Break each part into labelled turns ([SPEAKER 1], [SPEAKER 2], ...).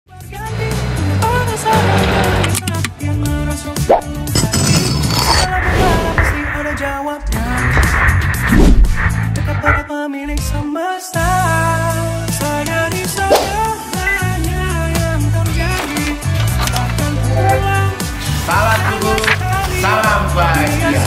[SPEAKER 1] Salam dulu, salam bahagia.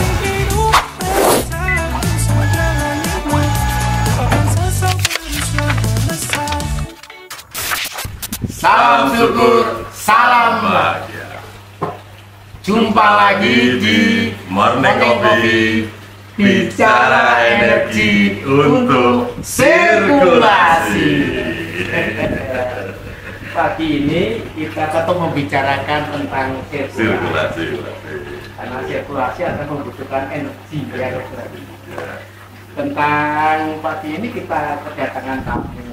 [SPEAKER 1] Salam syukur, salam bahagia. Jumpa lagi di Morning Coffee, bicara energi untuk sirkulasi. Pagi ini kita tetap membicarakan tentang sirkulasi. Karena sirkulasi akan membutuhkan energi ya. Tentang pagi ini kita kedatangan tamu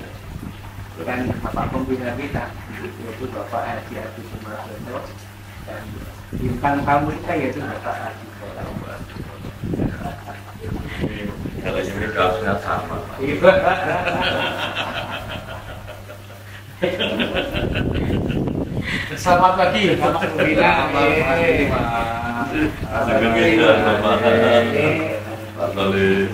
[SPEAKER 1] dan Bapak Pembina kita, yaitu Bapak Haji Adi Sumarsono, dan bintang tamu kita yaitu Bapak Haji Sumarsono.
[SPEAKER 2] Kalau ini kaosnya sama.
[SPEAKER 1] Selamat pagi, Bapak Pembina.
[SPEAKER 2] Pak Toli.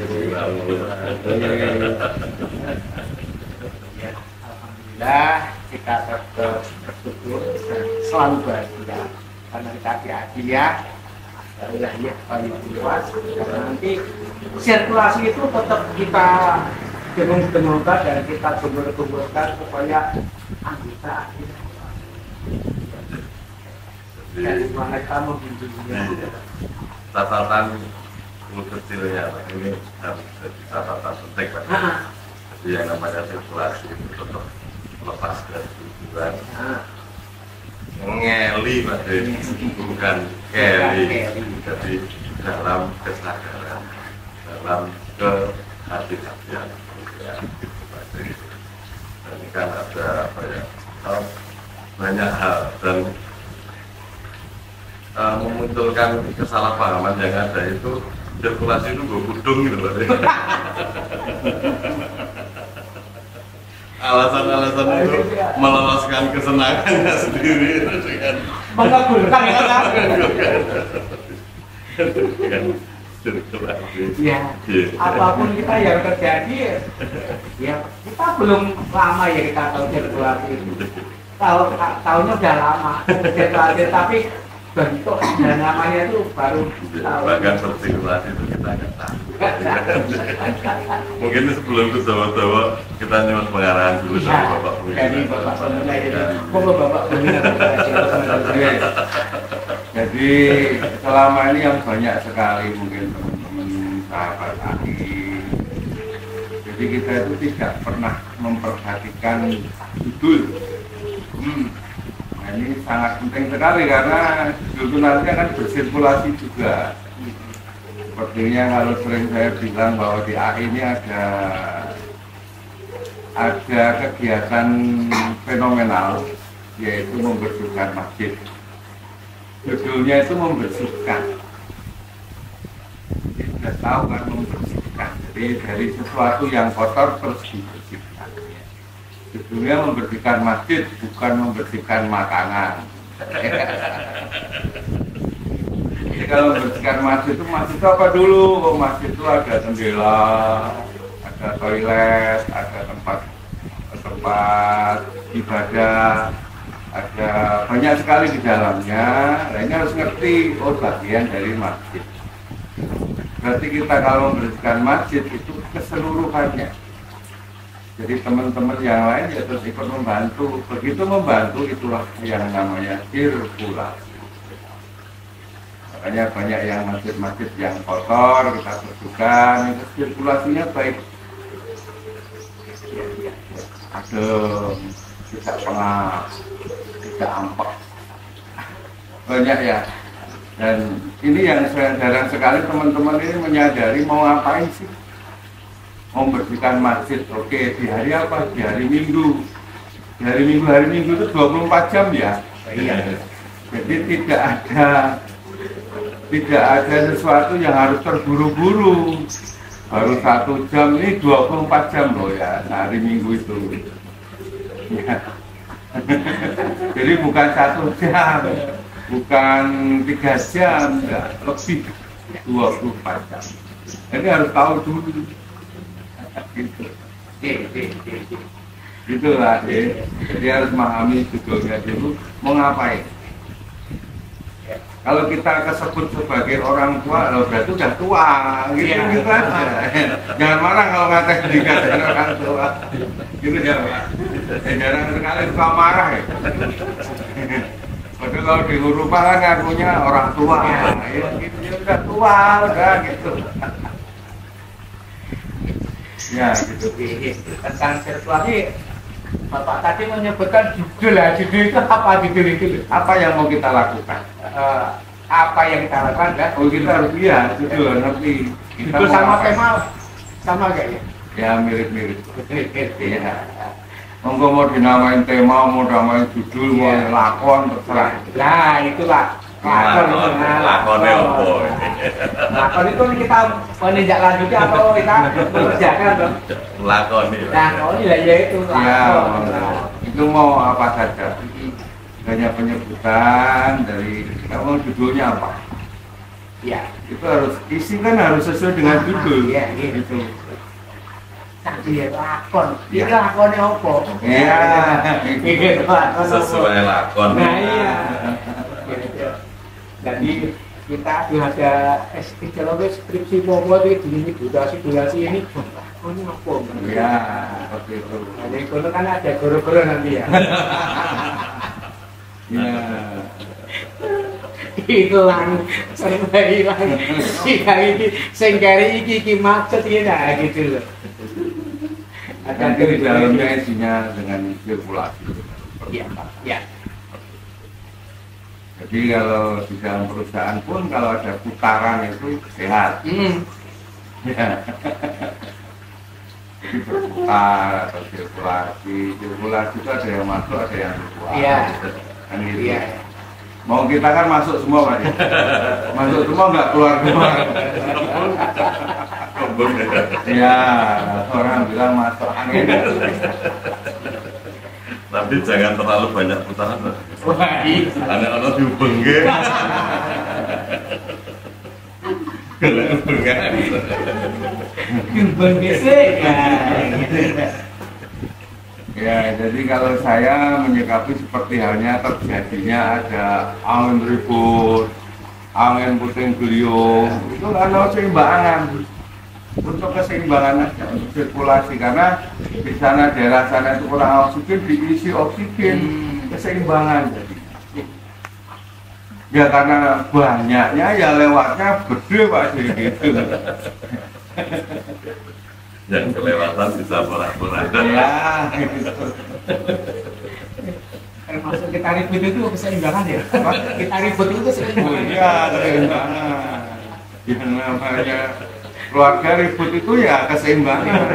[SPEAKER 1] Alhamdulillah kita bersyukur selalu bahagia karena kita diadil ya dari lahir paling luas. Karena nanti sirkulasi itu tetap kita dengung-dengungkan dan kita gembur-gemburkan supaya anggota dari mana kamu menjunjungnya
[SPEAKER 2] Catatan kecilnya ini harus jadi catatan penting Pak. Jadi yang namanya sirkulasi itu tetap lepas dari tujuan ngeli Pak, bukan keli. Jadi dalam kesadaran, dalam kehati-hatian ya, dan ini kan ada apa ya, banyak hal dan memunculkan kesalahpahaman yang ada itu sirkulasi itu gue kudung gitu Pak. Alasan-alasan itu meloloskan kesenangannya sendiri dengan
[SPEAKER 1] mengabulkan ya, apapun kita yang terjadi ya kita belum lama ya kita tahu sirkulasi itu, tahunya udah lama sirkulasi tapi bentuk dan namanya itu baru tahu.
[SPEAKER 2] Bahkan sirkulasi itu kita nggak tahu. Mungkin sebelum ke Jawa-Jawa kita nyimak pengarahan dulu sama Bapak Pembina.
[SPEAKER 1] Jadi Bapak Pembina jadi Bapak Pembina.
[SPEAKER 3] Jadi selama ini yang banyak sekali mungkin teman-teman sahabat ahli. Jadi kita itu tidak pernah memperhatikan judul. Nah, ini sangat penting sekali karena judul itu nanti akan bersirkulasi juga. Sepertinya kalau sering saya bilang bahwa di AI ini ada kegiatan fenomenal yaitu membersihkan masjid. Judulnya itu membersihkan. Kita sudah tahu kan membersihkan. Jadi dari sesuatu yang kotor terus dibersihkan. Judulnya membersihkan masjid bukan membersihkan makanan. Jadi kalau membersihkan masjid itu apa dulu? Oh, masjid itu ada jendela, ada toilet, ada tempat ibadah, ada banyak sekali di dalamnya. Nah, ini harus ngerti, oh bagian dari masjid. Berarti kita kalau membersihkan masjid itu keseluruhannya. Jadi teman-teman yang lain ya terus ikut membantu. Begitu membantu itulah yang namanya sirkulasi. Makanya banyak yang masjid-masjid yang kotor kita bersihkan, itu sirkulasinya baik. Adem, tidak pengap, tidak ampak. Banyak ya. Dan ini yang jarang sekali teman-teman ini menyadari mau ngapain sih. Membersihkan masjid, oke, di hari apa? Di hari Minggu. Di hari Minggu itu 24 jam ya. Iya. Jadi tidak ada sesuatu yang harus terburu-buru. Baru 1 jam, ini 24 jam loh ya, hari Minggu itu. Ya. Jadi bukan 1 jam, bukan 3 jam, enggak, lebih 24 jam. Jadi harus tahu dulu. Gitu. Itulah, jadi harus memahami judulnya dulu mau ngapain. Kalau kita kesebut sebagai orang tua, berarti udah tua, gitu aja. Jangan marah kalau dikatain orang tua, gitu ya Pak. Jarang sekali suka marah ya. Padahal kalau di Hurupa kan ngakunya orang tua, ya gitu, ya udah tua, udah gitu. Ya gitu.
[SPEAKER 1] Tentang sirkulasi, Bapak tadi menyebutkan judul ya, judul itu apa judul itu?
[SPEAKER 3] Apa yang mau kita lakukan?
[SPEAKER 1] Apa yang kita lakukan kan?
[SPEAKER 3] Oh kita harus lihat judul nanti.
[SPEAKER 1] Judul sama tema sama gak ya?
[SPEAKER 3] Ya mirip-mirip. Ya. Monggo mau dinamain tema, mau dinamain judul, mau lakon terserah.
[SPEAKER 1] Nah itulah.
[SPEAKER 2] Lakonnya apa?
[SPEAKER 1] Lakon itu kita meninjak lanjutnya atau kita mengerjakan dong?
[SPEAKER 2] Lakon ini.
[SPEAKER 1] Nah, oh iya itu lakon.
[SPEAKER 3] Ya, itu mau apa saja. Hanya penyebutan dari kamu judulnya apa?
[SPEAKER 1] Iya.
[SPEAKER 3] Itu harus isi kan harus sesuai dengan judul.
[SPEAKER 1] Iya, gitu. Tapi ya lakon. Ini
[SPEAKER 3] Ya.
[SPEAKER 1] lakonnya apa?
[SPEAKER 3] Iya.
[SPEAKER 1] Gitu, lakon apa?
[SPEAKER 2] Sesuai lakon.
[SPEAKER 1] Nah iya. Jadi kita ada kalau skripsi popo itu ini durasi ini ini apa?
[SPEAKER 3] Ya, seperti itu.
[SPEAKER 1] Jadi kalau kan ada guru-guru nanti ya.
[SPEAKER 3] Ya.
[SPEAKER 1] Hilang, sampai hilang. Jika ini senggari iki maksud ini nah gitu loh.
[SPEAKER 3] Nanti di dalamnya isinya dengan sirkulasi.
[SPEAKER 1] Iya, Pak. Ya.
[SPEAKER 3] Jadi kalau di dalam perusahaan pun kalau ada putaran itu sehat. Ya. Jadi berputar atau sirkulasi itu ada yang masuk, ada yang keluar.
[SPEAKER 1] Iya.
[SPEAKER 3] Kan gitu.
[SPEAKER 1] Iya.
[SPEAKER 3] Mau kita kan masuk semua Pak. Masuk semua nggak keluar. Ya, orang bilang masuk angin.
[SPEAKER 2] Tapi jangan terlalu banyak putaran.
[SPEAKER 1] Wah,
[SPEAKER 2] Anak-anak dihubung ke.
[SPEAKER 3] Ya, jadi kalau saya menyikapi seperti halnya terjadinya ada angin ribut, angin puting beliung, itu karena keseimbangan. Untuk keseimbangan aja, untuk sirkulasi, karena di sana daerah sana itu kurang oksigen, diisi oksigen, keseimbangan jadi. Ya karena banyaknya ya lewatnya gede Pak gitu.
[SPEAKER 2] Yang kelewatan bisa pura-pura.
[SPEAKER 3] Ya.
[SPEAKER 1] Termasuk kita ribut itu keseimbangan ya? Kita ribut itu keseimbangan.
[SPEAKER 3] Iya, keseimbangan. Yang namanya keluarga ribut itu ya keseimbangan.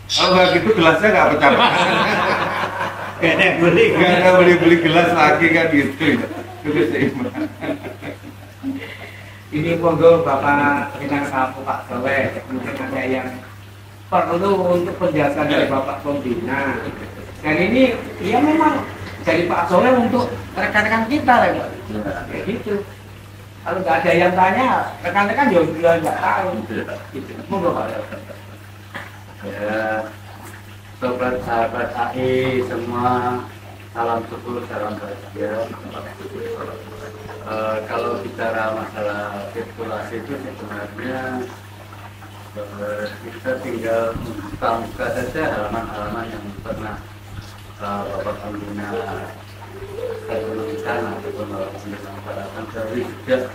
[SPEAKER 3] Kalau nggak gitu gelasnya nggak pecah-pecah.
[SPEAKER 1] Gak ada yang beli.
[SPEAKER 3] Nggak ada beli-beli gelas lagi kan gitu. Itu keseimbangan.
[SPEAKER 1] Ini monggo Bapak Bintang Tamu Pak Soleh, mungkin ada yang perlu untuk penjelasan dari Bapak Pembina. Dan ini ya memang dari Pak Soleh untuk rekan-rekan kita ya Pak. Kayak gitu. Kalau nggak ada yang tanya, rekan-rekan juga nggak tahu. Gitu. Monggo Pak.
[SPEAKER 4] Ya, sobat sahabat AI semua, salam syukur, salam bahagia. Kalau bicara masalah sirkulasi itu sebenarnya kita tinggal buka saja halaman-halaman yang pernah Bapak Pembina sebelumkan ataupun Bapak Pembina Paratan dari sejak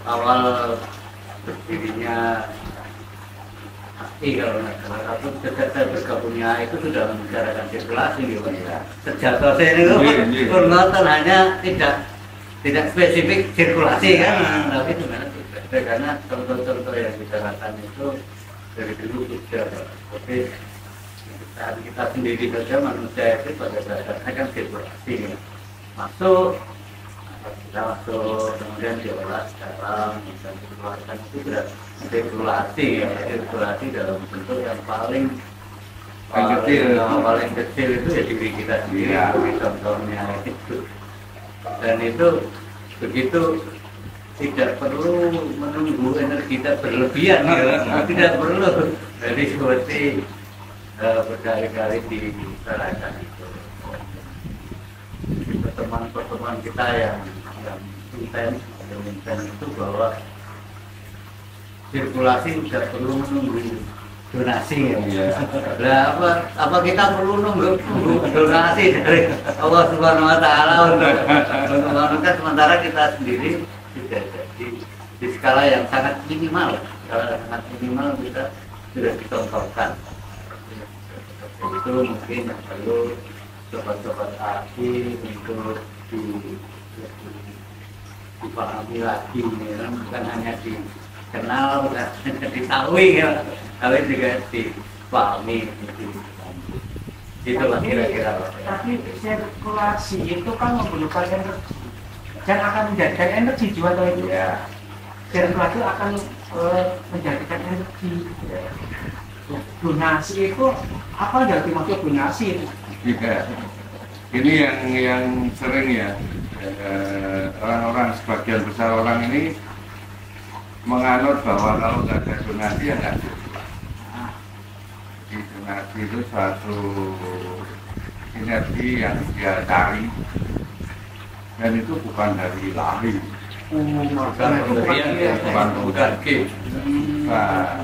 [SPEAKER 4] awal berdirinya AI kalau nggak salah, atau sejak saya bergabungnya itu sudah membicarakan sirkulasi gitu ya. Sejak selesai itu penonton hanya tidak spesifik sirkulasi kan, tapi sebenarnya tidak, karena contoh-contoh yang dibicarakan itu dari dulu sudah. Tapi saat kita sendiri saja manusia itu pada dasarnya kan sirkulasi ya. Masuk, kita masuk, kemudian diolah sekarang dan dikeluarkan, itu sudah sirkulasi ya, sirkulasi dalam bentuk yang paling paling kecil itu ya diri kita sendiri,
[SPEAKER 3] Iya.
[SPEAKER 4] contohnya itu. Dan itu begitu tidak perlu menunggu energi kita berlebihan, ya. Tidak perlu. Jadi seperti berkali-kali disarankan itu. Pertemuan kita yang intens itu bahwa sirkulasi tidak perlu menunggu donasi ya. Nah, apa kita perlu nunggu donasi dari Allah Subhanahu Wa Taala untuk menggunakan, sementara kita sendiri sudah di skala yang sangat minimal, kita sudah dicontohkan. Itu mungkin perlu sobat-sobat AKI untuk dipahami lagi, ya. Bukan hanya dikenal, bukan hanya diketahui, ya. Tapi juga dipahami. Itulah kira-kira.
[SPEAKER 1] Tapi sirkulasi itu kan memerlukan energi dan akan menjadikan energi juga atau itu ya. Sirkulasi akan menjadikan energi. Ya, donasi itu apa yang dimaksud donasi itu?
[SPEAKER 3] Iya. Ini yang sering ya, orang-orang, sebagian besar orang ini menganut bahwa kalau nggak ada donasi ya nggak ada. Jadi donasi itu suatu energi yang dia cari, dan itu bukan dari lahir,
[SPEAKER 4] Bukan pemberian,
[SPEAKER 3] bukan
[SPEAKER 4] bukan gift.
[SPEAKER 3] Nah,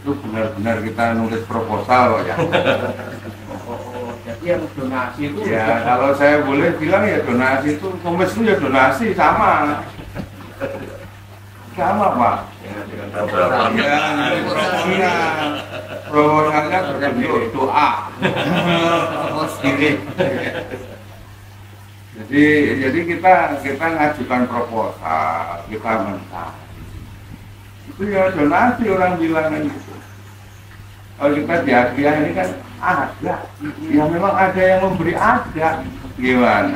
[SPEAKER 3] itu benar-benar kita nulis proposal kok ya.
[SPEAKER 1] Jadi yang donasi itu
[SPEAKER 3] Ya, kalau saya boleh bilang ya donasi itu, nulis itu ya donasi sama Pak. Ya, proposalnya berbentuk doa. Jadi kita ngajukan proposal, kita minta. Itu ya donasi, orang bilang kan gitu. Kalau kita di hadiah ini kan ada, ya memang ada yang memberi, ada, gimana?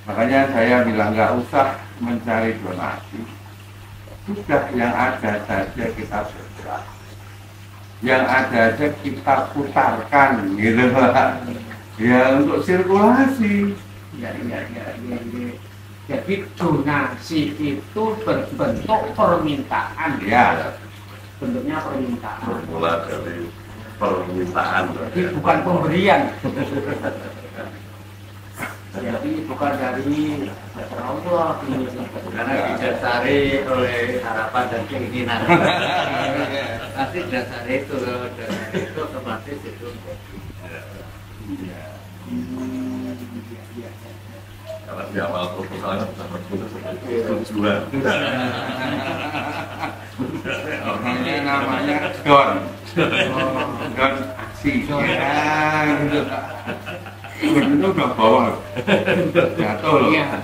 [SPEAKER 3] Makanya saya bilang nggak usah mencari donasi, sudah yang ada saja kita bergerak, yang ada aja kita putarkan, gitu Pak. Ya untuk sirkulasi.
[SPEAKER 1] ya. Jadi donasi itu berbentuk permintaan.
[SPEAKER 3] Ya.
[SPEAKER 1] Bentuknya permintaan.
[SPEAKER 2] Bermula dari permintaan.
[SPEAKER 1] Jadi bukan pemberian. Jadi bukan dari Allah.
[SPEAKER 4] Karena didasari oleh harapan dan keinginan. Pasti dasar itu, itu otomatis itu.
[SPEAKER 2] Karena di awal proposalnya dapat tujuan.
[SPEAKER 3] Namanya don aksi. Ya, gitu. Itu udah bawah, jatuh loh.
[SPEAKER 1] Iya.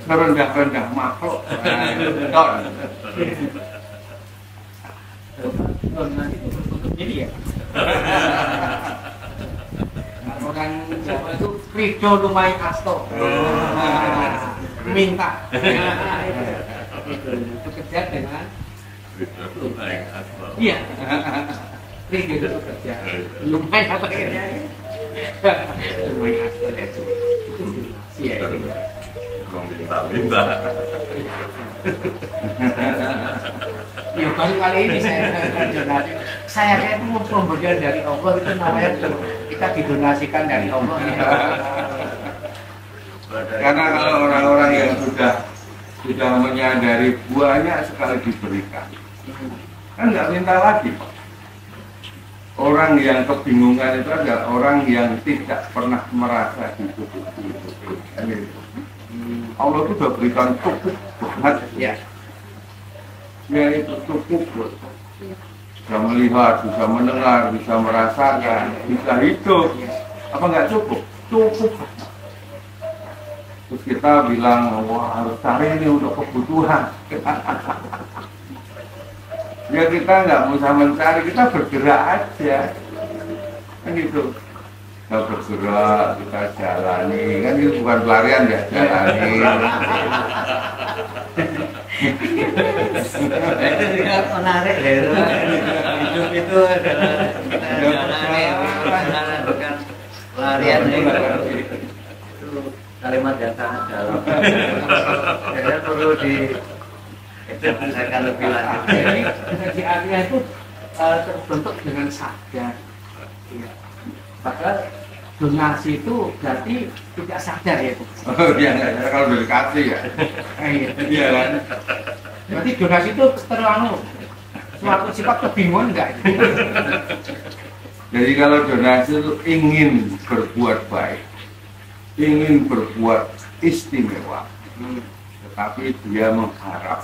[SPEAKER 3] Serendah-rendah makhluk. Don.
[SPEAKER 1] Donasi itu berbentuk ini ya. Orang Jawa itu Rido Lumai Asto. Minta. Itu kerja dengan iya. Rido itu kerja. Lumai apa ya? Lumai Asto itu. Iya.
[SPEAKER 2] Meminta-minta.
[SPEAKER 1] Ya baru kali ini saya kayak itu pemberian dari Allah itu namanya kita didonasikan dari Allah.
[SPEAKER 3] Karena kalau orang-orang yang sudah menyadari banyak sekali diberikan, kan nggak minta lagi, Pak. Orang yang kebingungan itu adalah orang yang tidak pernah merasa dicukupi. Allah itu sudah berikan cukup banget,
[SPEAKER 1] Ya.
[SPEAKER 3] ya itu cukup. Bisa melihat, bisa mendengar, bisa merasakan, bisa hidup. Apa nggak cukup? Cukup. Terus kita bilang, wah harus cari ini untuk kebutuhan. Ya kita nggak usah mencari, kita bergerak aja. Kan gitu. Kita bergerak, kita jalani. Kan itu bukan pelarian ya, jalani.
[SPEAKER 4] Itu juga menarik, hidup itu adalah kita jalani bukan pelarian itu kalimat yang sangat dalam. Saya perlu dijelaskan lebih lanjut.
[SPEAKER 1] Jadi artinya itu terbentuk dengan sadar. Iya. Padahal donasi itu berarti tidak sadar ya, Bu.
[SPEAKER 3] Oh iya, kalau udah dikasih ya.
[SPEAKER 1] Iya.
[SPEAKER 3] Iya kan?
[SPEAKER 1] Berarti donasi itu suatu sifat kebingungan enggak?
[SPEAKER 3] Jadi kalau donasi itu ingin berbuat baik, ingin berbuat istimewa, tetapi dia mengharap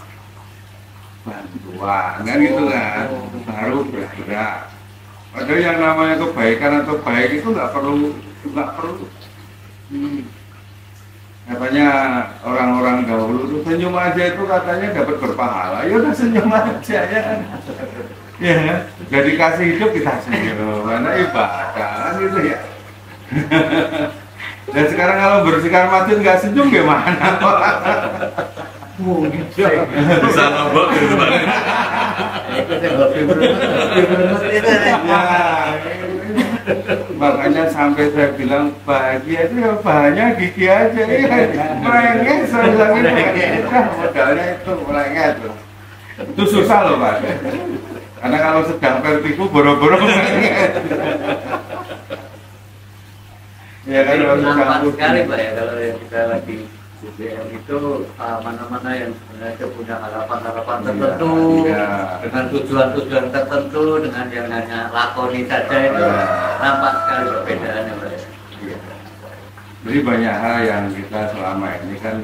[SPEAKER 3] bantuan, kan gitu kan, baru bergerak. Padahal yang namanya kebaikan atau baik itu nggak perlu. Katanya orang-orang dahulu itu senyum aja itu katanya dapat berpahala. Ya udah senyum aja ya kan. Ya, jadi kasih hidup kita senyum, mana ibadah kan gitu ya. Dan sekarang kalau bersikap mati nggak senyum gimana?
[SPEAKER 2] Bisa nombok gitu Pak.
[SPEAKER 3] Makanya sampai saya bilang bahagia itu ya bahannya gigi aja ya, merengek saya bilang itu modalnya itu merengek itu susah loh Pak, karena kalau sedang vertigo boro-boro merengek ya kan.
[SPEAKER 4] Nampak sekali Pak ya kalau kita lagi BBM itu mana-mana yang sebenarnya punya harapan-harapan tertentu, dengan tujuan-tujuan tertentu, dengan yang hanya lakoni saja itu nampak sekali perbedaannya Pak.
[SPEAKER 3] Jadi banyak hal yang kita selama ini kan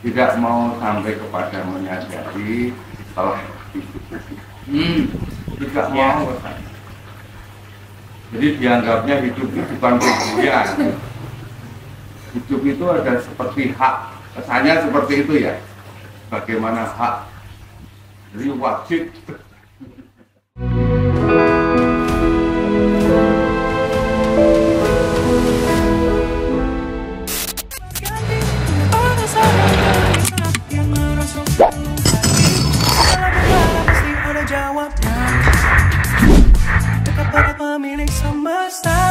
[SPEAKER 3] tidak mau sampai kepada menyadari kalau tidak mau. Jadi dianggapnya hidup itu bukan pemberian. Hidup itu ada seperti hak, kesannya seperti itu ya. Bagaimana hak? Jadi wajib.
[SPEAKER 5] Dekat pada pemilik semesta.